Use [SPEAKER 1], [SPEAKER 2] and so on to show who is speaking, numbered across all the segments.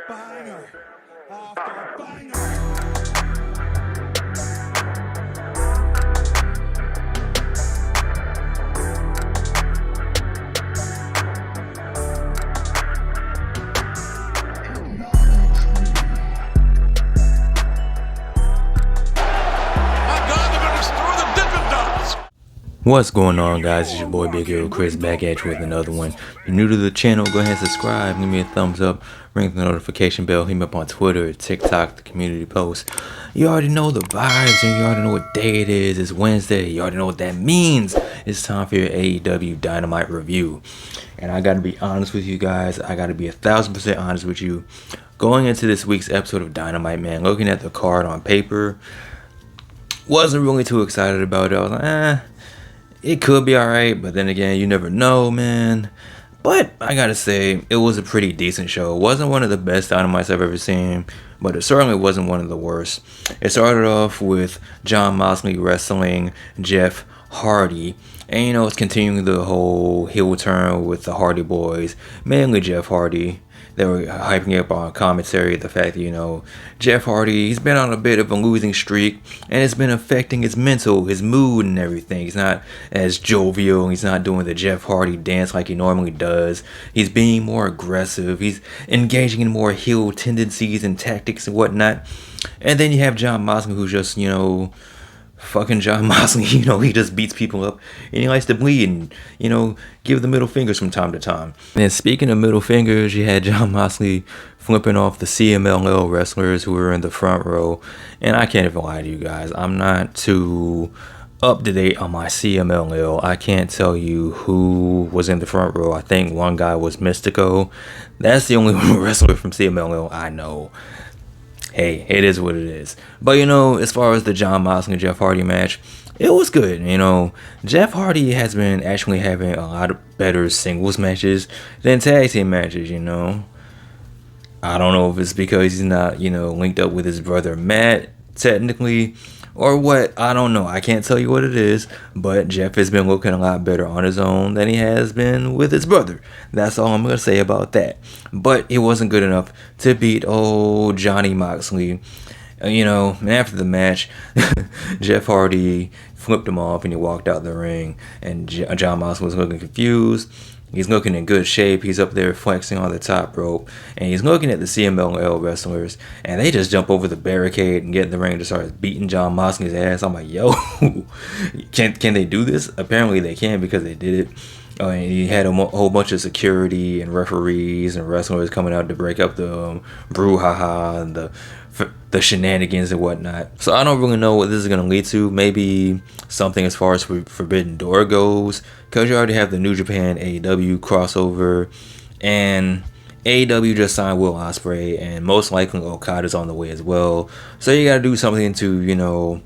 [SPEAKER 1] Banger after banger.
[SPEAKER 2] What's going on, guys? It's your boy Big Hero Chris back at you with another one. If you're new to the channel, go ahead and subscribe, give me a thumbs up, ring the notification bell, hit me up on Twitter, TikTok, the community post. You already know the vibes and you already know what day it is. It's Wednesday. You already know what that means. It's time for your AEW Dynamite review. And I gotta be honest with you guys. I gotta be 1000% honest with you. Going into this week's episode of Dynamite, man, looking at the card on paper, wasn't really too excited about it. I was like, it could be alright, but then again, you never know, man. But I gotta say, it was a pretty decent show. It wasn't one of the best Dynamites I've ever seen, but it certainly wasn't one of the worst. It started off with Jon Moxley wrestling Jeff Hardy. And you know, it's continuing the whole heel turn with the Hardy Boys, mainly Jeff Hardy. They were hyping up on commentary the fact that, you know, Jeff Hardy, he's been on a bit of a losing streak, and it's been affecting his mental, his mood and everything. He's not as jovial, he's not doing the Jeff Hardy dance like he normally does. He's being more aggressive, he's engaging in more heel tendencies and tactics and whatnot. And then you have Jon Moxley, who's just, you know, fucking Jon Moxley, you know, he just beats people up and he likes to bleed and, you know, give the middle fingers from time to time. And speaking of middle fingers, you had Jon Moxley flipping off the Cmll wrestlers who were in the front row. And I can't even lie to you guys, I'm not too up to date on my Cmll. I can't tell you who was in the front row. I think one guy was Mystico. That's the only wrestler from Cmll I know. Hey, it is what it is. But, you know, as far as the Jon Moxley and Jeff Hardy match, it was good. You know, Jeff Hardy has been actually having a lot of better singles matches than tag team matches, you know. I don't know if it's because he's not, you know, linked up with his brother Matt, technically, or what. I don't know. I can't tell you what it is, but Jeff has been looking a lot better on his own than he has been with his brother. That's all I'm going to say about that. But it wasn't good enough to beat old Johnny Moxley. You know, after the match, Jeff Hardy flipped him off and he walked out the ring, and Jon Moxley was looking confused. He's looking in good shape. He's up there flexing on the top rope. And he's looking at the Cmll wrestlers. And they just jump over the barricade and get in the ring to start beating Jon Moxley's ass. I'm like, yo, can they do this? Apparently they can, because they did it. And he had a whole bunch of security and referees and wrestlers coming out to break up the brouhaha and the shenanigans and whatnot. So I don't really know what this is going to lead to. Maybe something as far as Forbidden Door goes, because you already have the New Japan AEW crossover, and AEW just signed Will Ospreay, and most likely Okada's on the way as well. So you got to do something to, you know,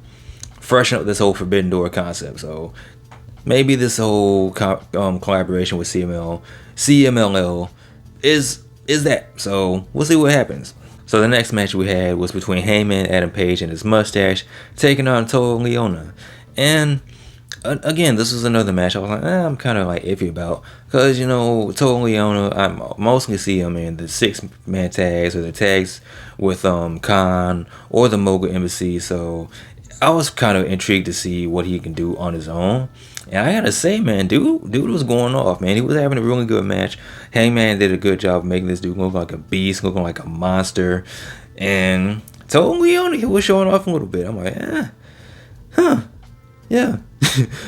[SPEAKER 2] freshen up this whole Forbidden Door concept. So maybe this whole collaboration with CMLL is that. So we'll see what happens. So the next match we had was between Heyman, Adam Page, and his mustache taking on Toa Leona. And again, this was another match I was like, I'm kind of like iffy about, because, you know, Toa Leona, I mostly see him in the 6-man tags or the tags with Khan or the Mogul Embassy. So I was kind of intrigued to see what he can do on his own. And I gotta say, man, dude was going off, man. He was having a really good match. Hangman did a good job of making this dude look like a beast, looking like a monster. And Toa Leona, he was showing off a little bit. I'm like, yeah,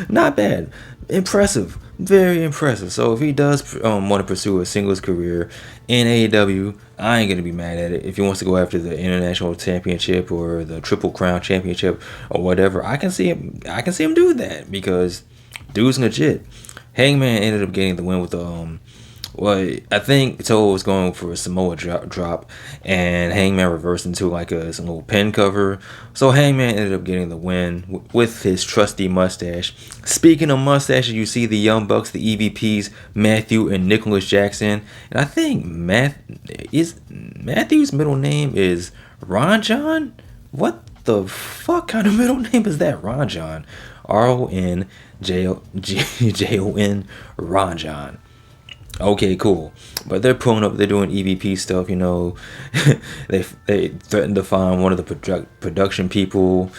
[SPEAKER 2] not bad. Impressive, very impressive. So if he does want to pursue a singles career in AEW, I ain't gonna be mad at it. If he wants to go after the International Championship or the Triple Crown Championship or whatever, I can see him do that, because dude's legit. Hangman ended up getting the win with the I think Toa was going for a Samoa drop, and Hangman reversed into like some little pen cover. So Hangman ended up getting the win with his trusty mustache. Speaking of mustaches, you see the Young Bucks, the EVPs, Matthew and Nicholas Jackson. And I think Matthew's middle name is Ron John? What the fuck kind of middle name is that? Ron John. RONJON, Ron John. Okay, cool. But they're pulling up, they're doing EVP stuff, you know. They threatened to find one of the production people.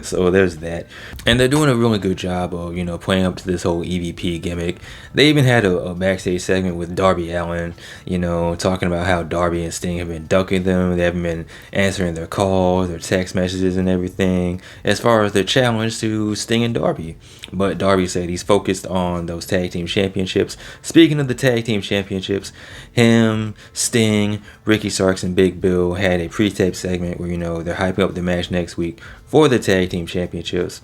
[SPEAKER 2] So there's that. And they're doing a really good job of, you know, playing up to this whole EVP gimmick. They even had a backstage segment with Darby Allin, you know, talking about how Darby and Sting have been ducking them. They haven't been answering their calls, their text messages and everything, as far as their challenge to Sting and Darby. But Darby said he's focused on those tag team championships. Speaking of the tag team championships, him, Sting, Ricky Starks, and Big Bill had a pre-tape segment where, you know, they're hyping up the match next week for the tag team championships.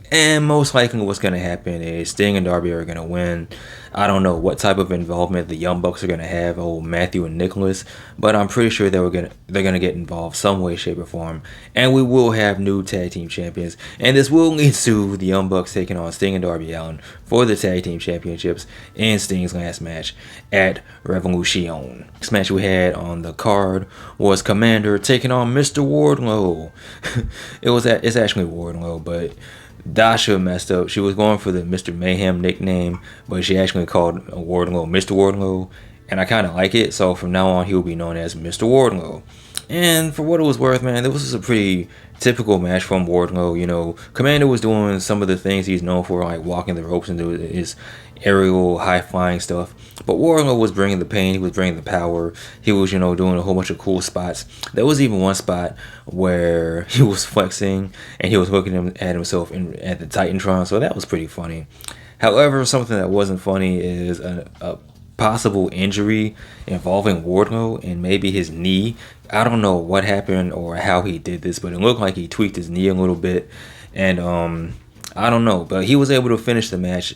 [SPEAKER 2] And most likely what's going to happen is Sting and Darby are going to win. I don't know what type of involvement the Young Bucks are going to have, Matthew and Nicholas, but I'm pretty sure they're going to get involved some way, shape, or form. And we will have new tag team champions. And this will lead to the Young Bucks taking on Sting and Darby Allin for the tag team championships in Sting's last match at Revolution. Next match we had on the card was Commander taking on Mr. Wardlow. It's actually Wardlow, but Dasha messed up. She was going for the Mr. Mayhem nickname, but she actually called Wardlow Mr. Wardlow, and I kind of like it, so from now on he will be known as Mr. Wardlow. And for what it was worth, man, this was a pretty typical match from Wardlow. You know, Commander was doing some of the things he's known for, like walking the ropes and doing his aerial high-flying stuff. But Wardlow was bringing the pain, he was bringing the power, he was, you know, doing a whole bunch of cool spots. There was even one spot where he was flexing and he was looking at himself at the Titantron, so that was pretty funny. However, something that wasn't funny is a possible injury involving Wardlow and maybe his knee. I don't know what happened or how he did this, but it looked like he tweaked his knee a little bit, and I don't know, but he was able to finish the match.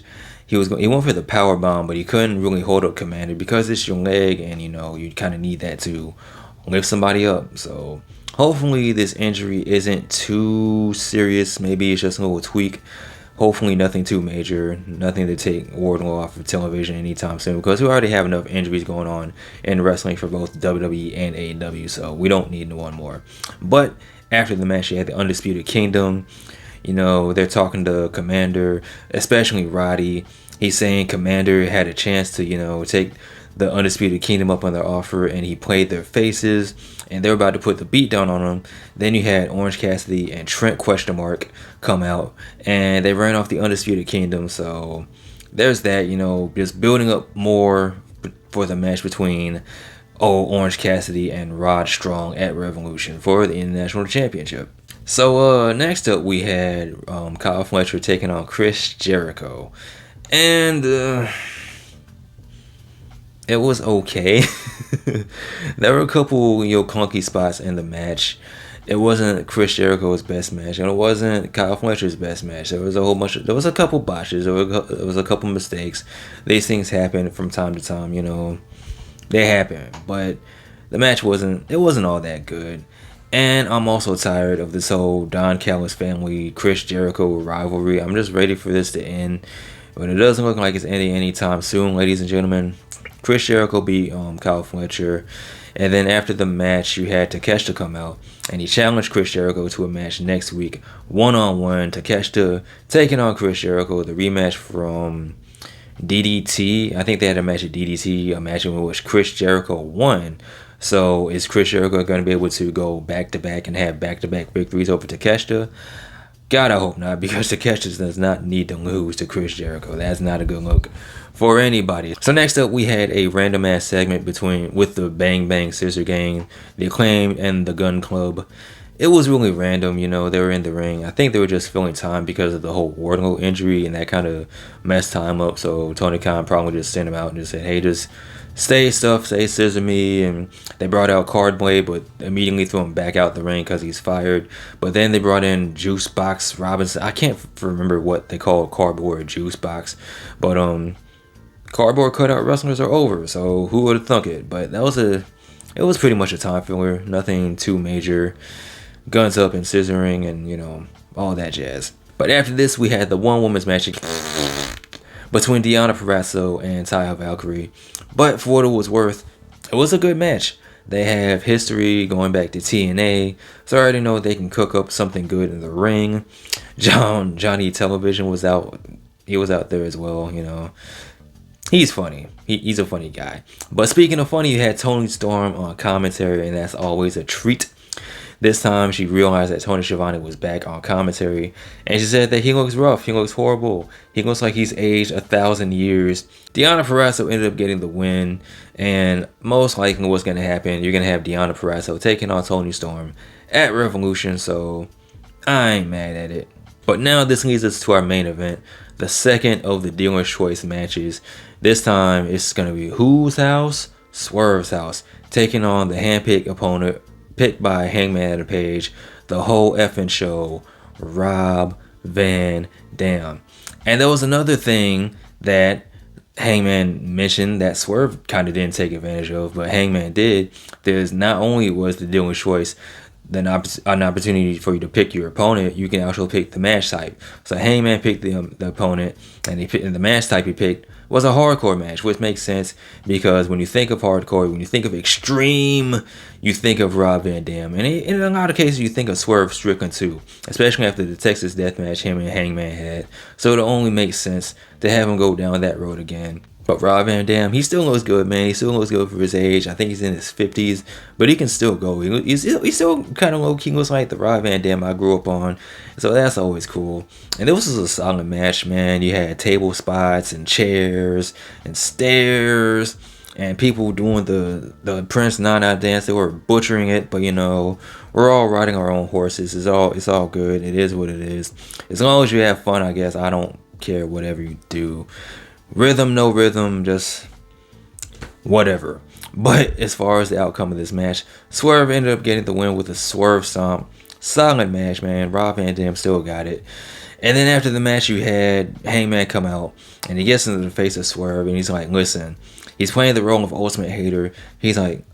[SPEAKER 2] He went for the power bomb, but he couldn't really hold up Commander because it's your leg, and you know you kind of need that to lift somebody up. So hopefully this injury isn't too serious. Maybe it's just a little tweak. Hopefully nothing too major, nothing to take Wardlow off of television anytime soon, because we already have enough injuries going on in wrestling for both WWE and AEW, so we don't need one more. But after the match, you had the Undisputed Kingdom. You know, they're talking to Commander, especially Roddy. He's saying Commander had a chance to, you know, take the Undisputed Kingdom up on their offer, and he played their faces, and they're about to put the beat down on him. Then you had Orange Cassidy and Trent come out, and they ran off the Undisputed Kingdom. So there's that, you know, just building up more for the match between Orange Cassidy and Rod Strong at Revolution for the International Championship. So next up we had Kyle Fletcher taking on Chris Jericho, and it was okay. There were a couple, you know, clunky spots in the match. It wasn't Chris Jericho's best match, and it wasn't Kyle Fletcher's best match. There was a couple botches, there was a couple mistakes. These things happen from time to time, you know. They happen, but the match wasn't all that good. And I'm also tired of this whole Don Callis family, Chris Jericho rivalry. I'm just ready for this to end, but it doesn't look like it's ending anytime soon, ladies and gentlemen. Chris Jericho beat Kyle Fletcher, and then after the match, you had Takeshita come out, and he challenged Chris Jericho to a match next week, one-on-one. Takeshita taking on Chris Jericho, the rematch from DDT. I think they had a match at DDT, a match in which Chris Jericho won. So is Chris Jericho going to be able to go back-to-back and have back-to-back victories over Takeshita? God, I hope not, because Takeshita does not need to lose to Chris Jericho. That's not a good look for anybody. So next up, we had a random-ass segment with the Bang Bang Scissor Gang, the Acclaimed, and the Gun Club. It was really random, you know. They were in the ring. I think they were just filling time because of the whole Wardlow injury, and that kind of messed time up. So Tony Khan probably just sent him out and just said, hey, just stay scissor me. And they brought out Cardblade, but immediately threw him back out the ring because he's fired. But then they brought in Juice Box Robinson. I can't remember what they call cardboard juice box, but cardboard cutout wrestlers are over, so who would have thunk it? But it was pretty much a time filler, nothing too major. Guns up and scissoring and, you know, all that jazz. But after this, we had the one-woman's match between Deonna Purrazzo and Taya Valkyrie. But for what it was worth, it was a good match. They have history going back to TNA, so I already know they can cook up something good in the ring. Johnny Television was out. He was out there as well, you know. He's funny. He's a funny guy. But speaking of funny, you had Toni Storm on commentary, and that's always a treat. This time, she realized that Tony Schiavone was back on commentary, and she said that he looks rough, he looks horrible, he looks like he's aged 1,000 years. Deonna Purrazzo ended up getting the win, and most likely what's going to happen, you're going to have Deonna Purrazzo taking on Toni Storm at Revolution, so I ain't mad at it. But now this leads us to our main event, the second of the Dealer's Choice matches. This time, it's going to be whose house? Swerve's house, taking on the handpicked opponent, picked by Hangman Adam Page, the whole effing show, Rob Van Dam. And there was another thing that Hangman mentioned that Swerve kind of didn't take advantage of, but Hangman did. There's not only was the Dealer's Choice an opportunity for you to pick your opponent, you can also pick the match type. So Hangman picked the opponent, and the match type he picked was a hardcore match, which makes sense because when you think of hardcore, when you think of extreme, you think of Rob Van Dam. And in a lot of cases, you think of Swerve Strickland too, especially after the Texas death match him and Hangman had. So it only makes sense to have him go down that road again. But Rob Van Dam, he still looks good, man. He still looks good for his age. I think he's in his 50s, but he can still go. He's still kind of low-key looks like the Rob Van Dam I grew up on. So that's always cool. And this was a solid match, man. You had table spots and chairs and stairs and people doing the Prince Nana dance. They were butchering it, but you know, we're all riding our own horses. It's all good. It is what it is. As long as you have fun, I guess. I don't care whatever you do. Rhythm, no rhythm, just whatever. But as far as the outcome of this match, Swerve ended up getting the win with a Swerve Stomp. Solid match, man. Rob Van Dam still got it. And then after the match, you had Hangman come out, and he gets into the face of Swerve, and he's like, listen, he's playing the role of Ultimate Hater. He's like,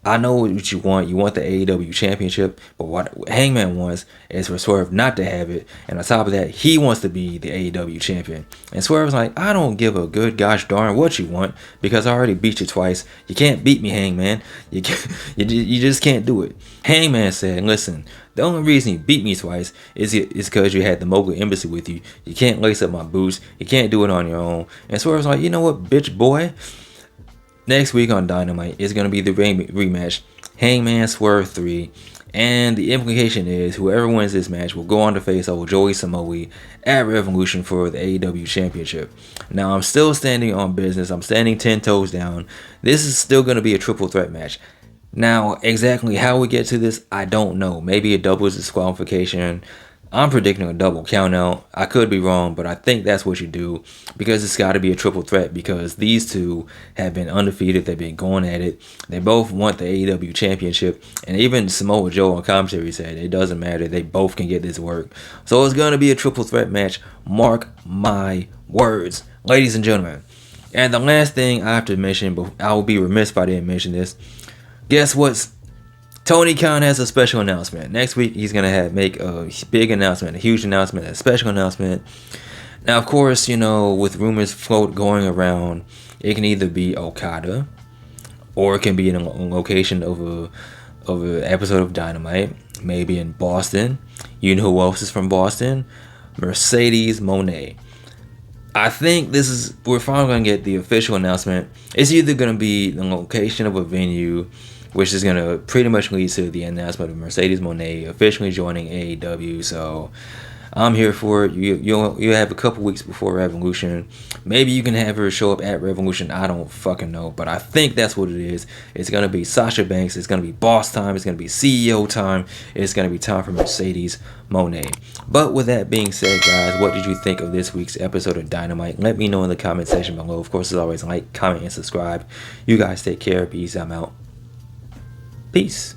[SPEAKER 2] I know what you want. You want the AEW Championship, but what Hangman wants is for Swerve not to have it. And on top of that, he wants to be the AEW Champion. And Swerve's like, I don't give a good gosh darn what you want because I already beat you twice. You can't beat me, Hangman. You just can't do it. Hangman said, listen, the only reason you beat me twice is because you had the Mogul Embassy with you. You can't lace up my boots. You can't do it on your own. And Swerve's like, you know what, bitch boy? Next week on Dynamite is going to be the rematch, Hangman Swerve 3, and the implication is whoever wins this match will go on to face old Joey Samoa at Revolution for the AEW Championship. Now, I'm still standing on business. I'm standing 10 toes down. This is still going to be a triple threat match. Now, exactly how we get to this, I don't know. Maybe a doubles disqualification. I'm predicting a double count out. I could be wrong, but I think that's what you do because it's got to be a triple threat because these two have been undefeated. They've been going at it. They both want the AEW Championship, and even Samoa Joe on commentary said it doesn't matter. They both can get this work. So it's going to be a triple threat match. Mark my words, ladies and gentlemen. And the last thing I have to mention, but I will be remiss if I didn't mention this. Guess what? Tony Khan has a special announcement. Next week, he's going to make a big announcement, a huge announcement, a special announcement. Now, of course, you know, with rumors going around, it can either be Okada, or it can be in a location of an episode of Dynamite, maybe in Boston. You know who else is from Boston? Mercedes Moné. I think we're finally going to get the official announcement. It's either going to be the location of a venue, which is going to pretty much lead to the announcement of Mercedes Moné officially joining AEW. So I'm here for it. You'll have a couple weeks before Revolution. Maybe you can have her show up at Revolution. I don't fucking know. But I think that's what it is. It's going to be Sasha Banks. It's going to be boss time. It's going to be CEO time. It's going to be time for Mercedes Moné. But with that being said, guys, what did you think of this week's episode of Dynamite? Let me know in the comment section below. Of course, as always, like, comment, and subscribe. You guys take care. Peace. I'm out. Peace.